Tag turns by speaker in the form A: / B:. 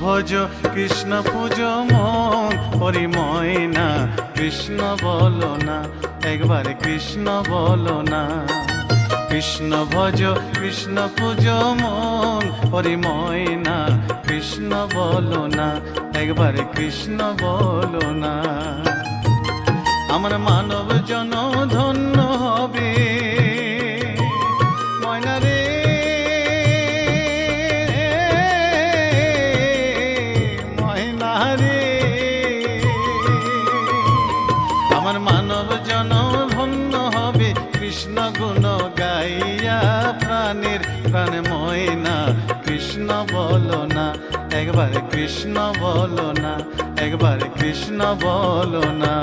A: ভজ কৃষ্ণ পূজ মন হরি ময়না কৃষ্ণ বলো না একবার কৃষ্ণ বলো না কৃষ্ণ ভজ কৃষ্ণ পূজ মন হরি ময়না কৃষ্ণ বলো না একবার কৃষ্ণ বলো না আমার মানব জন ধন্য হবে ময়না রে ময়না রে আমার মানব জন ধন্য হবে কৃষ্ণ গুণ গাইয়া প্রাণের প্রাণ ময়না কৃষ্ণ বলো না একবার কৃষ্ণ বলো না একবার কৃষ্ণ বলো না।